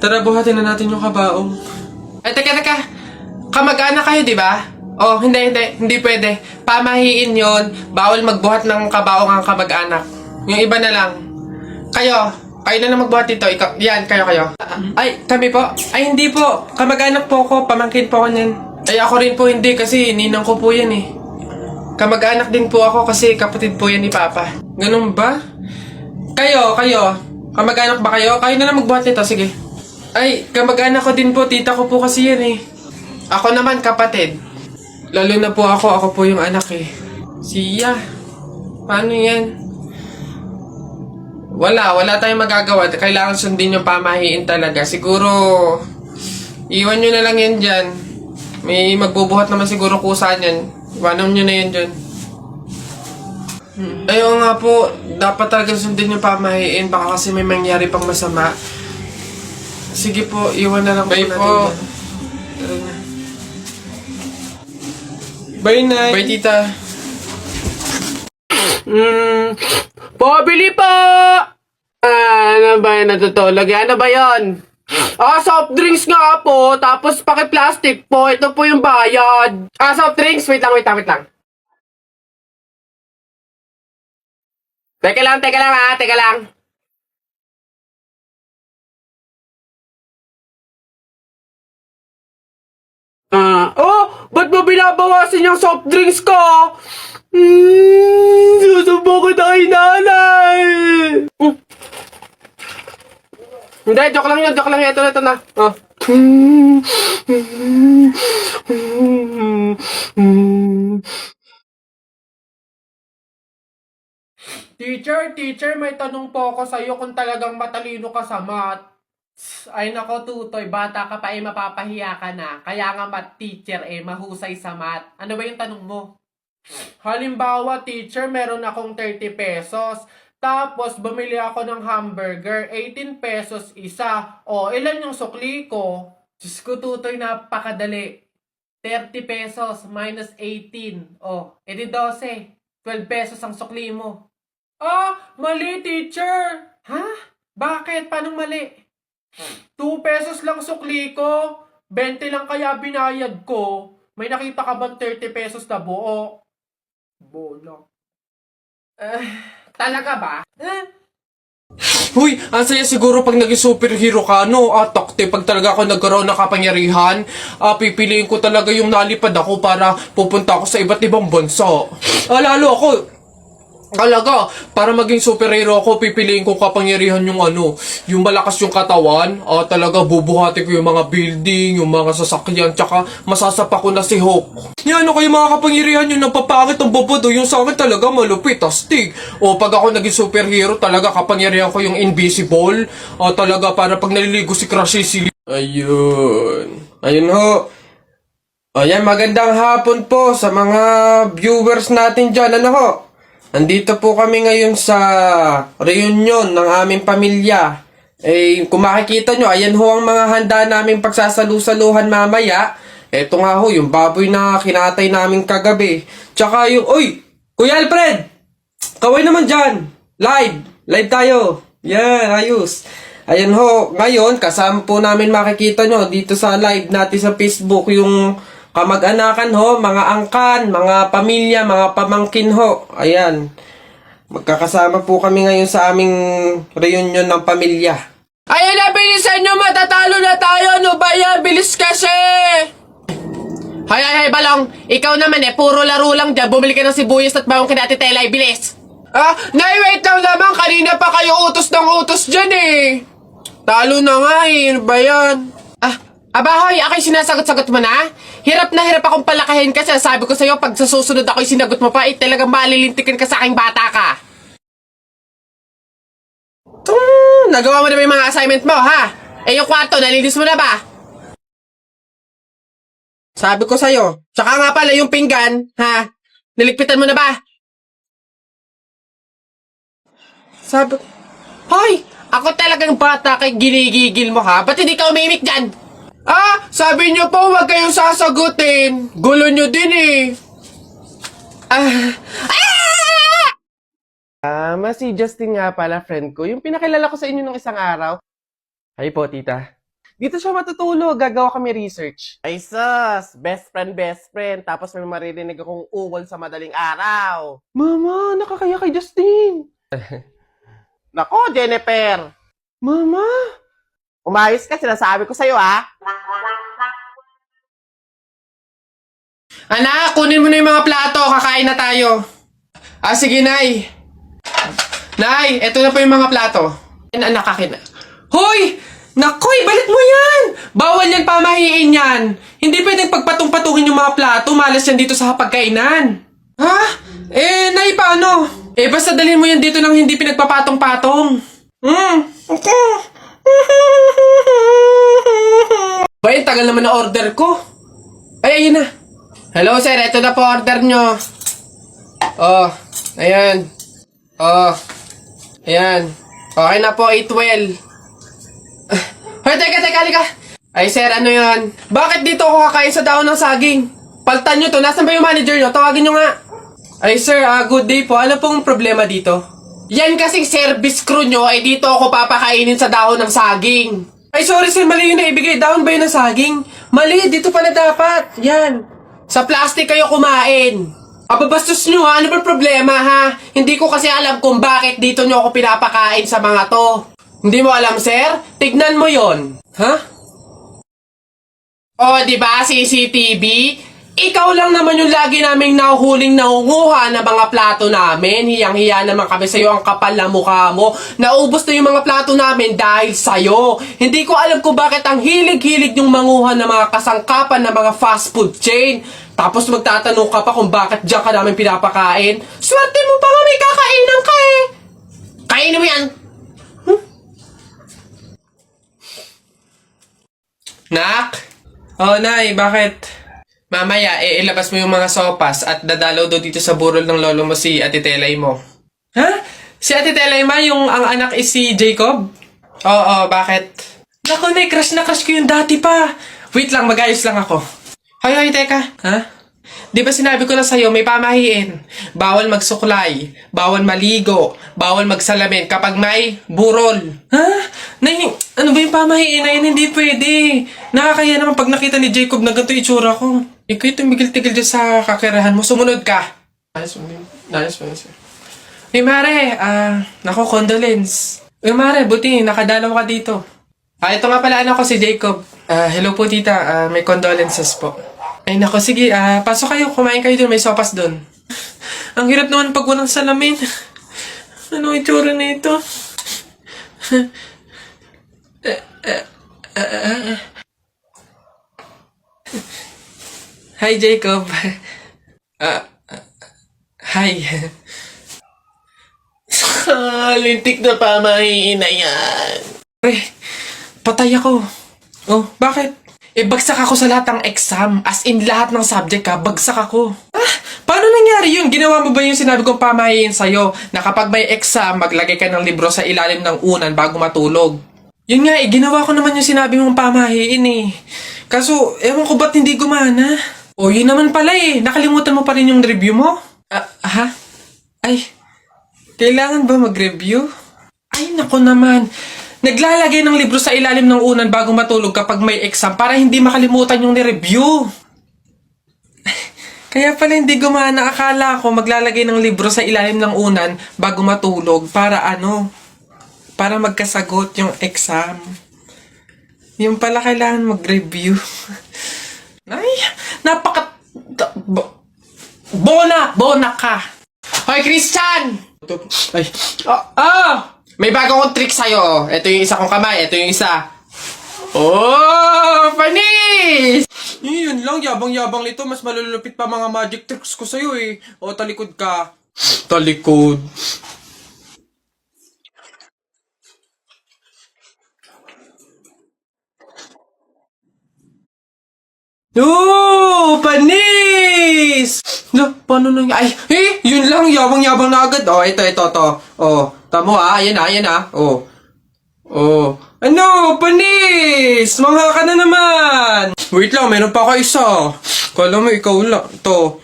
Tara, buhatin na natin yung kabaong. Ay, teka. Kamag-anak kayo, di ba? Oh, hindi pwede. Pamahiin yon. Bawal magbuhat ng kabaong ang kamag-anak. Yung iba na lang. Kayo na lang magbuhat dito. Ikaw, yan, kayo. Ay, kami po? Ay, hindi po. Kamag-anak po ako. Pamangkin po ako niyan. Ay, ako rin po hindi kasi ninang ko po yan eh. Kamag-anak din po ako kasi kapatid po yan ni Papa. Ganun ba? Kayo. Kamag-anak ba kayo? Kayo na lang magbuhat nito, sige. Ay, kamag-anak ko din po. Tita ko po kasi yan eh. Ako naman kapatid. Lalo na po ako po yung anak eh. Siya. Paano yan? Wala tayong magagawa. Kailangan sundin yung pamahiin talaga. Siguro, iwan nyo na lang yan dyan. May magbubuhat naman siguro kusa yan. Iwanan nyo na yan dyan. Ayaw nga po, dapat talaga sundin yung pamahiin. Baka kasi may mangyari pang masama. Sige po, iwan na lang po natin. Bye po. Tara na. Bye, Nay. Bye, Tita. Pabili po! Ano ba yan natutulog? Ano ba yon? Soft drinks nga po, tapos paki-plastic po. Ito po yung bayad. Soft drinks. Wait lang. Teka lang. Ba't mo binabawasan yung soft drinks ko? Susubo ko tayo, nanay! Hindi, joke lang yun. Ito na. Teacher, may tanong po ako sa'yo kung talagang matalino ka sa math. Ay nako, Tutoy, bata ka pa mapapahiya ka na. Kaya nga math teacher mahusay sa math. Ano ba yung tanong mo? Halimbawa, teacher, meron akong 30 pesos. Tapos, bumili ako ng hamburger, 18 pesos isa. Ilan yung sukli ko? Diyos ko, Tutoy, napakadali. 30 pesos minus 18. Edi 12. 12 pesos ang sukli mo. Mali, teacher. Ha? Bakit? Paano mali? 2 pesos lang sukli ko. 20 lang kaya binayad ko. May nakita ka bang 30 pesos na buo? Bola. Talaga ba? Huy, ang saya siguro pag naging superhero ka, no? Takte, pag talaga ako nagkaroon ng kapangyarihan, pipiliin ko talaga yung nalipad ako para pupunta ako sa iba't ibang bansa. Lalo ako, talaga, para maging superhero ako, pipiliin ko kapangyarihan yung yung malakas yung katawan, talaga bubuhati ko yung mga building, yung mga sasakyan, tsaka masasapa ko na si Hulk. Yan, kayo mga kapangyarihan yung napapangit ang bubod, yung sa akin talaga malupit, astig. Pag ako naging superhero, talaga kapangyarihan ko yung invisible, talaga para pag naliligo si Crush Silly. Ayun ho. Ayan, magandang hapon po sa mga viewers natin dyan, ho. Nandito po kami ngayon sa reunion ng aming pamilya. Kung makikita nyo, ayan ho ang mga handa naming pagsasalu-saluhan mamaya. Eto nga ho, yung baboy na kinatay namin kagabi. Tsaka yung, Kuya Alfred! Kaway naman dyan! Live tayo! Yan, ayos. Ayan ho, ngayon, kasama po namin makikita nyo dito sa live natin sa Facebook yung kamag-anakan ho, mga angkan, mga pamilya, mga pamangkin ho. Ayan. Magkakasama po kami ngayon sa aming reunion ng pamilya. Ayan na, bilisan nyo, matatalo na tayo. Ano ba yan? Bilis kasi! Hay, Balong. Ikaw naman puro laro lang dyan. Bumili ka ng sibuyas at bawang kinati telay. Bilis! Nay, wait lang naman. Kanina pa kayo utos ng utos dyan Talo na nga Ano ba yan? Abahoy, ako'y sinasagot-sagot mo na? Hirap na hirap akong palakahin kasi sabi ko sa'yo, pag sa susunod ako'y sinagot mo pa, talagang malilintikin ka sa aking bata ka. Nagawa mo na ba yung mga assignment mo, ha? Yung kwarto, nalinis mo na ba? Sabi ko sa'yo, tsaka nga pala yung pinggan, ha? Niligpitan mo na ba? Sabi ko, hoy, ako talagang bata kay ginigigil mo, ha? Ba't hindi ka umimik dyan? Sabi niyo po, huwag kayong sasagutin. Gulo niyo din si Justin nga pala, friend ko. Yung pinakilala ko sa inyo nung isang araw. Ay po, tita. Dito siya matutulog. Gagawa kami research. Ay, sus. Best friend. Tapos may maririnig akong ungol sa madaling araw. Mama, nakakaya kay Justin. Nako, Jennifer. Mama. Umayos ka, sinasabi ko sa'yo, ha? Anak, kunin mo na yung mga plato. Kakain na tayo. Ah, sige, Nay. Nay, eto na po yung mga plato. Anak, akin na. Hoy! Nakoy, balik mo yan! Bawal yan, pamahiin yan. Hindi pwedeng pagpatong-patungin yung mga plato. Malas yan dito sa pagkainan. Ha? Nay, paano? Basta dalhin mo yan dito nang hindi pinagpapatong-patong. Okay. Bay, tagal naman na order ko. Ay, ayun na. Hello, sir. Ito na po order nyo. Oh, ayan. Oh, ayan. Okay na po, 812. Hoy, teka, halika. Ay, sir, ano yun? Bakit dito ako kakain sa dahon ng saging? Paltan nyo to. Nasaan ba yung manager nyo? Tawagin nyo nga. Ay, sir, good day po. Ano pong problema dito? Yan kasing service crew nyo, ay dito ako papakainin sa dahon ng saging. Ay, sorry sir, mali yung naibigay. Dahon ba yun ng saging? Mali, dito pala dapat. Yan. Sa plastic kayo kumain. Ababastos nyo ha, ano ba problema ha? Hindi ko kasi alam kung bakit dito nyo ako pinapakain sa mga to. Hindi mo alam, sir? Tignan mo yon. Ha? O, di ba, CCTV? Ikaw lang naman yung lagi naming nahuhuling nangunguha ng mga plato namin. Hiyang-hiya naman kami sa'yo, ang kapal na mukha mo. Naubos na yung mga plato namin dahil sa'yo. Hindi ko alam kung bakit ang hilig-hilig yung manguha ng mga kasangkapan ng mga fast food chain. Tapos magtatanong ka pa kung bakit diyan ka namin pinapakain. Swerte mo pa nga may kakainan ka eh. Kainin mo yan. Nak? Oh, Nay, bakit? Mamaya, ilabas mo yung mga sopas at dadalaw daw dito sa burol ng lolo mo si Ate Telay mo. Ha? Si Ate Telay ma, yung ang anak is si Jacob? Oo, bakit? Naku, Nay, crush na crush ko yung dati pa. Wait lang, mag-ayos lang ako. Hoy, teka. Ha? Di ba sinabi ko na sa'yo, may pamahiin. Bawal magsuklay, bawal maligo, bawal magsalamin kapag may burol. Ha? Nay, ano ba yung pamahiin na yun? Hindi pwede. Nakakaya naman pag nakita ni Jacob na ganito itsura ko. Ikaw tumigil-tigil dyan sa kakirahan mo. Sumunod ka. Nice. Uy, Mare, naku, condolence. Uy, Mare, buti, nakadalaw ka dito. Ito nga pala anak ko si Jacob. Hello po, tita. May condolences po. Ay, naku, sige. Pasok kayo. Kumain kayo dun. May sopas dun. Ang hirap naman pag walang salamin. Ano itsura na ito? Hi, Jacob. Hi. Lintik na pamahiin na yan. Patay ako. Oh, bakit? Bagsak ako sa lahat ng exam. As in, lahat ng subject ka, bagsak ako. Paano nangyari yun? Ginawa mo ba yung sinabi kong pamahiin sa'yo na kapag may exam, maglagay ka ng libro sa ilalim ng unan bago matulog? Yun nga ginawa ko naman yung sinabi mong pamahiin eh. Kaso, ewan ko ba't hindi gumana? O, yun naman pala eh. Nakalimutan mo pa rin yung review mo? Ha? Ay, kailangan ba mag-review? Ay, nako naman. Naglalagay ng libro sa ilalim ng unan bago matulog kapag may exam para hindi makalimutan yung ni-review. Kaya pala hindi gumana. Akala ko maglalagay ng libro sa ilalim ng unan bago matulog para para magkasagot yung exam. Yung pala kailangan mag-review. Ay, Bona ka. Hoy, Christian! Ay, may bago akong trick sa'yo. Ito yung isa kong kamay, ito yung isa. Oh, panis! Yun lang, yabang-yabang nito. Mas malulupit pa mga magic tricks ko sa'yo eh. O, talikod ka. Talikod. Oh, panis! No, paano nang... Ay, yun lang, yabang-yabang na agad. Oh, ito. Oh, tamo ayan na. Oh. Ano, panis! Mangha ka na naman! Wait lang, meron pa ako isa. Kala mo, ikaw lang. To,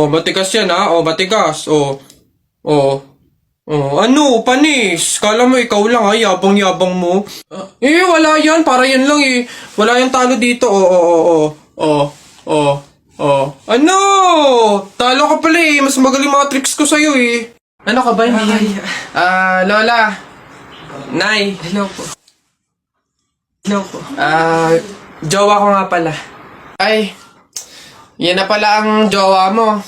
matigas yan ha. Oh, matigas. Oh. Oh, ano, panis? Kala mo ikaw lang ha, yabang-yabang mo. Wala yan, para yan lang eh. Wala yung talo dito. Ano? Talo ka pala eh. Mas magaling mga tricks ko sa'yo eh. Ano ka ba? Hindi. Lola. Nay. Hello po. Hello po. Jowa ko nga pala. Ay, yan na pala ang jowa mo.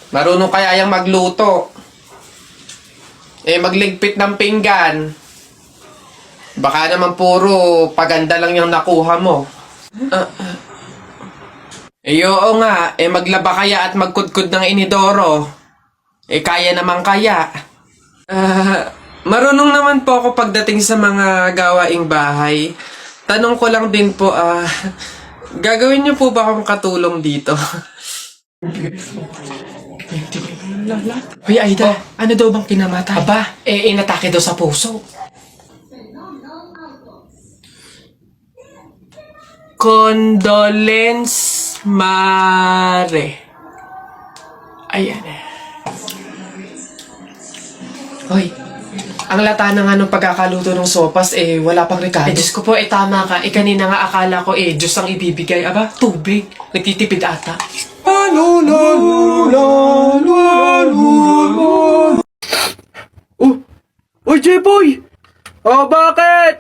Marunong kaya yung magluto. Magligpit ng pinggan. Baka naman puro paganda lang yung nakuha mo. Oo nga, maglaba kaya at magkudkod ng inidoro. Kaya naman kaya. Marunong naman po ako pagdating sa mga gawaing bahay. Tanong ko lang din po, gagawin niyo po ba akong katulong dito? Hoy, Aida, ano daw bang kinamatay? Aba, inatake daw sa puso. Condolence Mare. Ayan. Hoy, ang lata na nga nung pagkakaluto ng sopas, wala pang rekado. Diyos ko po, tama ka. Kanina nga akala ko, Diyos ang ibibigay. Aba, tubig. Nagtitipid ata. Uy, J-Boy! Bakit?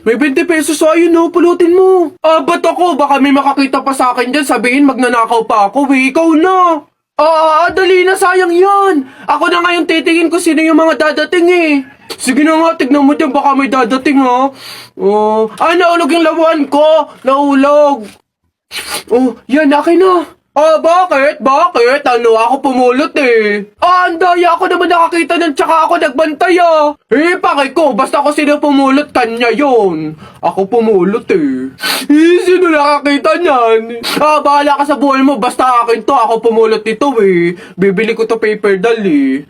May 20 pesos sa'yo, no? Pulutin mo. Ba't ako? Baka may makakita pa sa akin dyan. Sabihin, magnanakaw pa ako, eh. Ikaw na. Dali na, sayang yan. Ako na ngayon titingin ko sino yung mga dadating, eh. Sige na nga, tignan mo dyan. Baka may dadating, ha? Naulog yung lawan ko. Naulog. Yan, akin na. Bakit? Bakit? Ako pumulot eh. Ang daya ako naman nakakita ng tsaka ako nagbantay pakay ko, basta ako sino pumulot, kanya yon. Ako pumulot eh. Sino nakakita niyan? Bahala ka sa buhay mo, basta akin to, ako pumulot nito eh. Bibili ko to paper doll eh.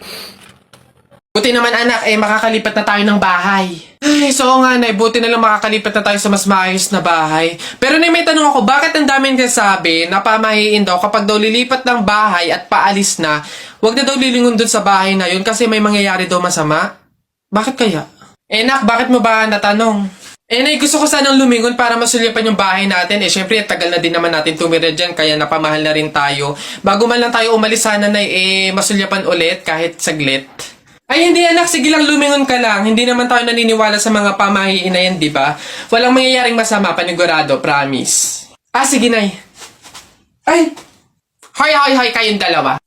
Buti naman anak, makakalipat na tayo ng bahay. Ay, so nga nay, buti na lang makakalipat na tayo sa mas maayos na bahay. Pero may tanong ako, bakit ang daming kasabi na pamahiin daw kapag daw lilipat ng bahay at paalis na, wag na daw lilingon dun sa bahay na yun kasi may mangyayari daw masama? Bakit kaya? Nak, bakit mo ba natanong? Nay, gusto ko sanang lumingon para masulyapan yung bahay natin. Syempre, tagal na din naman natin tumira dyan, kaya napamahal na rin tayo. Bago man lang tayo umalis sana na masulyapan ulit kahit saglit. Ay, hindi anak. Sige lang, lumingon ka lang. Hindi naman tayo naniniwala sa mga pamahiin na yan, di ba? Walang mangyayaring masama, panigurado, promise. Sige, nay. Ay! Hoy, kayong dalawa.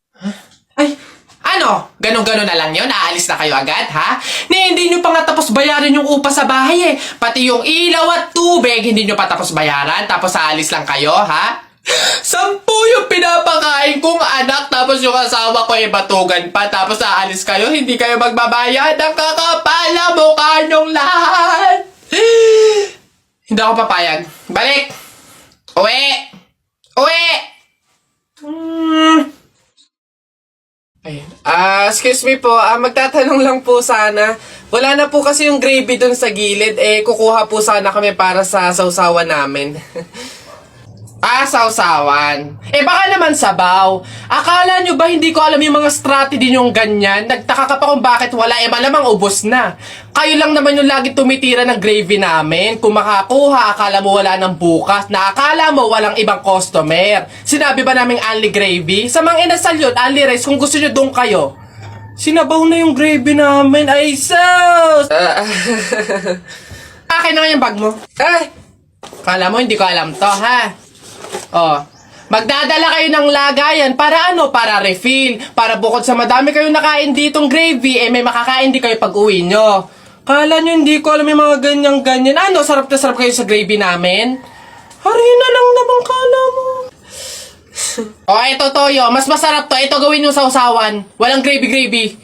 Ay, ano? Ganon-ganon na lang yun? Aalis na kayo agad, ha? Hindi nyo pa nga tapos bayaran yung upa sa bahay, eh. Pati yung ilaw at tubig, hindi nyo pa tapos bayaran, tapos aalis lang kayo, ha? 10 yung pinapakain kong anak, tapos yung asawa ko batugan pa, tapos aalis kayo, hindi kayo magbabayad. Ang kakapal na mukha nyong lahat. Hindi ako papayag. Balik! Uwi! Ayun. Excuse me po, magtatanong lang po sana. Wala na po kasi yung gravy dun sa gilid, kukuha po sana kami para sa sausawan namin. Sausawan. Baka naman sabaw. Akala nyo ba hindi ko alam yung mga strategy nyong ganyan? Nagtaka ka pa kung bakit wala, malamang ubos na. Kayo lang naman yung lagi tumitira ng gravy namin. Kung makakuha, akala mo wala ng bukas, na akala mo walang ibang customer. Sinabi ba naming only gravy? Sa mga inasal yun, only rice, kung gusto nyo doon kayo. Sinabaw na yung gravy namin. Ay, sus! Akin na nga yung bag mo. Kala mo hindi ko alam to, ha? Magdadala kayo ng lagayan para ano? Para refill. Para bukod sa madami kayong nakain ditong gravy, may makakain di kayo pag-uwi nyo. Kala nyo hindi ko alam yung mga ganyan-ganyan. Ano? Sarap na sarap kayo sa gravy namin? Harina lang naman kala mo. Ito toyo. Mas masarap to. Ito gawin nyo sa usawan. Walang gravy-gravy.